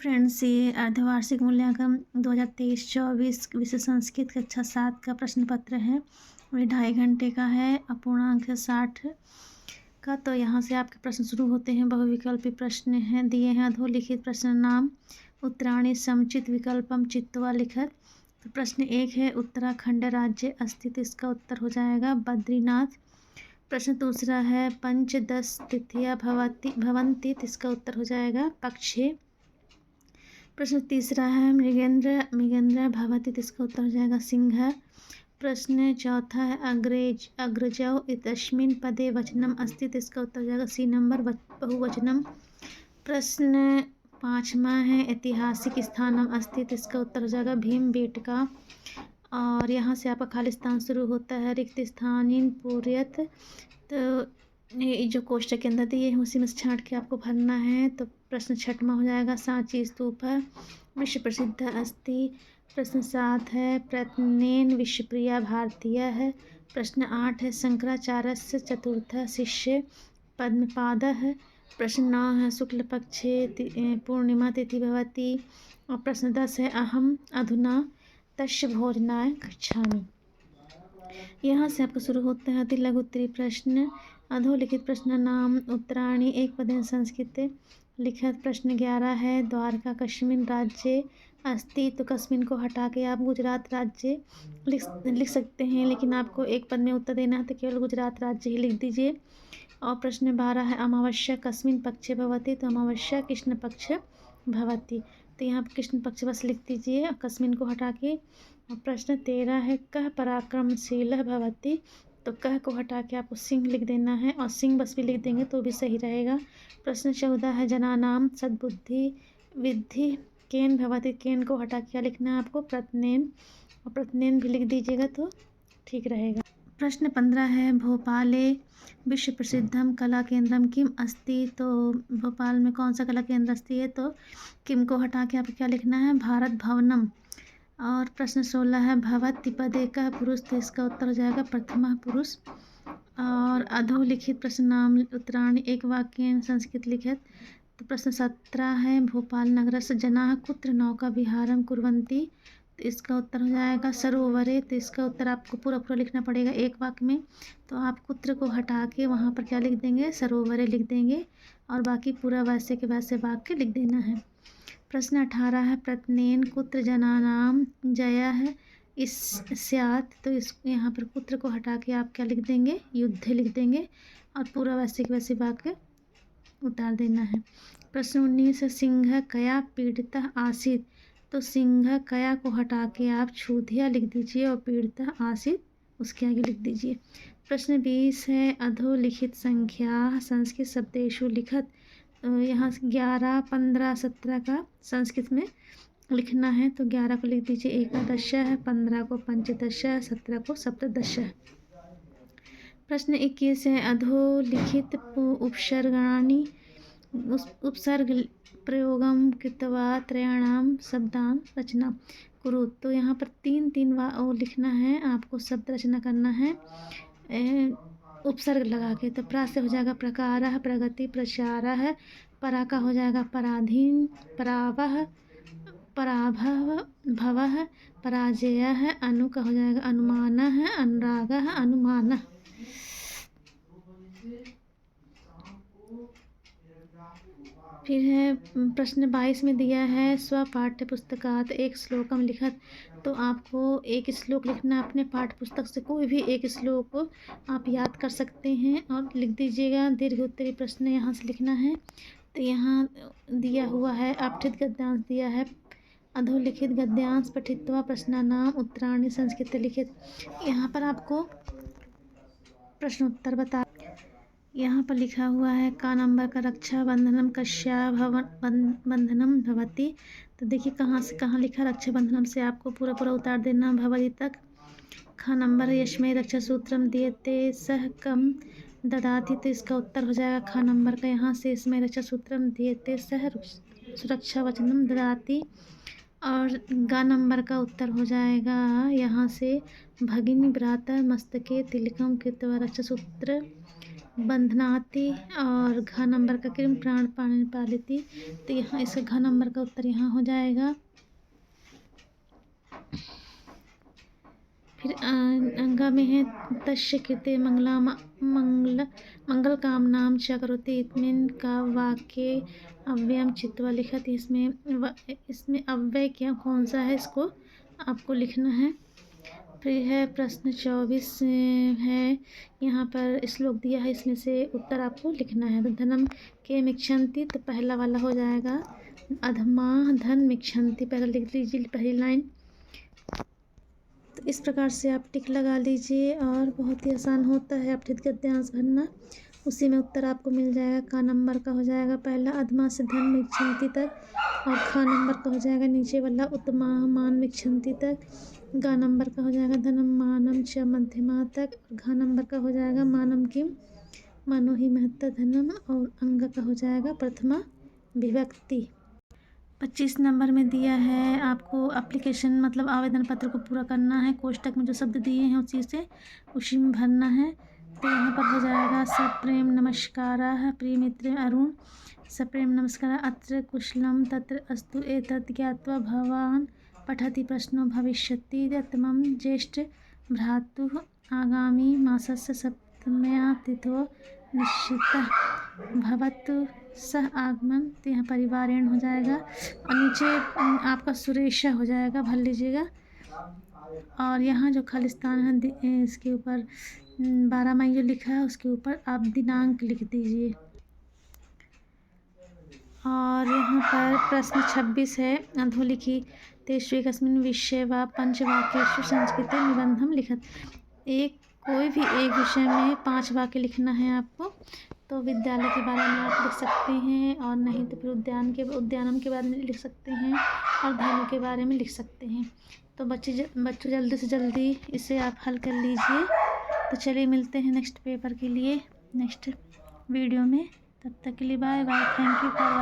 Friends, ये अर्धवार्षिक मूल्यांकन 2023-24 विषय संस्कृत कक्षा 7 का प्रश्न पत्र है। ये 2.5 घंटे का है। अपूर्णांक है 60 का। तो यहाँ से आपके प्रश्न शुरू होते हैं। बहुविकल्पी प्रश्न हैं दिए हैं। अधोलिखित प्रश्न नाम उत्तराणी समुचित विकल्पम चित्वा लिखत। तो प्रश्न 1 है, उत्तराखंड राज्य अस्ति, तो इसका उत्तर हो जाएगा बद्रीनाथ। प्रश्न दूसरा है, पंचदश तिथियां भवन्ति, तो इसका उत्तर हो जाएगा पक्षे। प्रश्न तीसरा है, मृगेंद्र भवति, तो इसका उत्तर हो जाएगा सिंह। प्रश्न चौथा है, अग्रजौ इत्यस्मिन् पदे वचनम अस्ति, तो इसका उत्तर हो जाएगा सी नंबर बहुवचनम। प्रश्न पाँचवा है, ऐतिहासिक स्थानम अस्ति, तो इसका उत्तर हो जाएगा भीमबेटका। और यहाँ से आपका खाली स्थान शुरू होता है। रिक्त स्थानीन पूर्यत, तो ये जो कोष्टक के अंदर दिए हैं उसी में से छांट के आपको भरना है। तो प्रश्न छठवां हो जाएगा, सांची स्तूप विश्व प्रसिद्ध अस्ति। प्रश्न 7 है, प्रत्नेन विश्वप्रिया भारतीय है। प्रश्न 8 है, शंकराचार्यस्य चतुर्थ शिष्य पद्मपाद है। प्रश्न 9 है, शुक्ल पक्षे पूर्णिमा तिथि भवति। और प्रश्न 10 है, अहम अधुना तस्य भोजनाय गच्छामि। यहाँ से आपका शुरू होता है अति लघु उत्तरीय प्रश्न। अधोलिखित प्रश्न नाम उत्तराणी एक पदेन संस्कृते लिखित। प्रश्न 11 है, द्वारका कस्मिन् राज्ये अस्ति, तो कस्मिन् को हटा के आप गुजरात राज्य लिख सकते हैं, लेकिन आपको एक पद में उत्तर देना है तो केवल गुजरात राज्य ही लिख दीजिए। और प्रश्न 12 है, अमावस्या कस्मिन् पक्षे भवति, तो अमावस्या कृष्ण पक्ष भवति, तो यहाँ पर कृष्ण पक्ष बस लिख दीजिए कस्मिन् को हटा के। और प्रश्न 13 है, कः पराक्रमशील भवति, तो कह को हटा के आपको सिंह लिख देना है, और सिंह बस भी लिख देंगे तो भी सही रहेगा। प्रश्न 14 है, जनानाम सद्बुद्धि विद्धि केन भवति, केन को हटा के क्या लिखना है आपको प्रत्नेन, और प्रत्नेन भी लिख दीजिएगा तो ठीक रहेगा। प्रश्न 15 है, भोपाले विश्व प्रसिद्धम कला केंद्रम किम अस्ति, तो भोपाल में कौन सा कला केंद्र अस्ति है, तो किम को हटा के आपको क्या लिखना है भारत भवनम। और प्रश्न 16 है, भवति पदे कः पुरुष, तो इसका उत्तर हो जाएगा प्रथमा पुरुष। और अधोलिखित प्रश्न नाम उत्तराणी एक वाक्य संस्कृत लिखित। तो प्रश्न 17 है, भोपाल नगरस्य जनाः कुत्र नौका विहारं कुर्वन्ति, तो इसका उत्तर हो जाएगा सरोवरे। तो इसका उत्तर आपको पूरा लिखना पड़ेगा एक वाक्य में, तो आप कुत्र को हटा के वहाँ पर क्या लिख देंगे सरोवरे लिख देंगे, और बाकी पूरा वैसे के वैसे वाक्य लिख देना है। प्रश्न 18 है, प्रत्नेन कुत्र जनानाम जयः है इस स्यात्, तो इस यहाँ पर कुत्र को हटा के आप क्या लिख देंगे युद्ध लिख देंगे, और पूरा वैसे के वैसे वाक्य उतार देना है। प्रश्न 19 है, सिंह कया पीड़ितः आसीत्, तो सिंह कया को हटा के आप क्षुधिया लिख दीजिए, और पीड़ितः आसीत् उसके आगे लिख दीजिए। प्रश्न 20 है, अधोलिखित संख्या संस्कृत शब्देषु लिखत, यहाँ 11, 15, 17 का संस्कृत में लिखना है, तो 11 को लिख दीजिए एकादश है, 15 को पंचदश है, 17 को सप्तदश है। प्रश्न 21 है, अधोलिखित उपसर्गाणि उपसर्ग प्रयोगम कृत्वा त्रयाणाम शब्दान रचना कुरु, तो यहाँ पर तीन वो लिखना है आपको, शब्द रचना करना है उपसर्ग लगा के। तो प्रा से हो जाएगा प्रकारः प्रगति प्रचारः, परा का हो जाएगा पराधीन परावह पराभव भवः पराजयः, अनु का हो जाएगा अनुमानः अनुरागः अनुमानः। फिर है प्रश्न 22 में दिया है, स्व पाठ्य पुस्तकात एक श्लोकम लिखत, तो आपको एक श्लोक लिखना है अपने पाठ्य पुस्तक से, कोई भी एक श्लोक आप याद कर सकते हैं और लिख दीजिएगा। दीर्घ उत्तरीय प्रश्न यहाँ से लिखना है। तो यहाँ दिया हुआ है अपठित गद्यांश दिया है, अधोलिखित गद्यांश पठित्वा प्रश्नानाम उत्तराणी संस्कृत लिखित। यहाँ पर आपको प्रश्न उत्तर बता, यहाँ पर लिखा हुआ है का नंबर का रक्षा बंधनम कश्या बंधनम भवति, तो देखिए कहाँ से कहाँ लिखा, रक्षा बंधनम से आपको पूरा उतार देना भवति तक। खा नंबर यश्मय रक्षा सूत्रम दियते सह कम ददाति, तो इसका उत्तर हो जाएगा खा नंबर का, यहाँ से इसमें रक्षा सूत्रम दियते सह सुरक्षा वचनम ददाति। और गा नंबर का उत्तर हो जाएगा यहाँ से भगिनी भ्राता मस्तके तिलकम कृत्वा रक्षा सूत्र बंधनाति और घ नंबर का कृम प्राण पालिती। तो यहाँ इसका घ नंबर का उत्तर यहाँ हो जाएगा। फिर अंगा में है तस्य कृते मंगल कामनाम च करोति इत्मिन का वाक्य अव्ययम चित्वा लिखत। इसमें अव्यय क्या कौन सा है, इसको आपको लिखना है। फिर है प्रश्न 24 है, यहाँ पर श्लोक दिया है, इसमें से उत्तर आपको लिखना है। तो धनम के मिक्षन्ति, तो पहला वाला हो जाएगा अधमा धन मिक्षन्ति, पहला लिख लीजिए पहली लाइन। तो इस प्रकार से आप टिक लगा लीजिए और बहुत ही आसान होता है अपठित गद्यांश भरना। उसी में उत्तर आपको मिल जाएगा। का नंबर का हो जाएगा पहला अधमा से धन मिक्षन्ति तक, और खा नंबर का हो जाएगा नीचे वाला उत्तमा मान मिक्षन्ति तक। गा नंबर का हो जाएगा धनम मानम च मध्यमा तक। घा नंबर का हो जाएगा मानम किम मानो ही महत्ता धनम, और अंग का हो जाएगा प्रथमा विभक्ति। 25 नंबर में दिया है आपको एप्लीकेशन मतलब आवेदन पत्र को पूरा करना है। कोष्टक में जो शब्द दिए हैं उसी में भरना है। तो यहाँ पर हो जाएगा सप्रेम नमस्कारः प्रिय मित्र अरुण, सप्रेम नमस्कार अत्र कुशलम तत्र अस्तु एतत् ज्ञात्वा भवान् पठति प्रश्नो भविष्यति यत्मं ज्येष्ठ भ्रातुः आगामी मासस्य सप्तम्या तिथो निश्चितः भवतु सह आगमन। तो यहाँ परिवारेण हो जाएगा, और नीचे आपका सुरेशा हो जाएगा, भर लीजिएगा। और यहाँ जो खालिस्तान है इसके ऊपर 12 मई जो लिखा है उसके ऊपर आप दिनांक लिख दीजिए। और यहाँ पर प्रश्न 26 है, अधोलिखि तेषु एकस्मिन् विषये वा पंचवाक्येषु संस्कृते निबंधम लिखत। कोई भी एक विषय में 5 वाक्य लिखना है आपको। तो विद्यालय के बारे में आप लिख सकते हैं, और नहीं तो फिर उद्यानम के बारे में लिख सकते हैं, और धर्म के बारे में लिख सकते हैं। तो बच्चों जल्दी से जल्दी इसे आप हल कर लीजिए। तो चलिए मिलते हैं नेक्स्ट पेपर के लिए नेक्स्ट वीडियो में। तब तक के लिए bye bye, thank you for watching.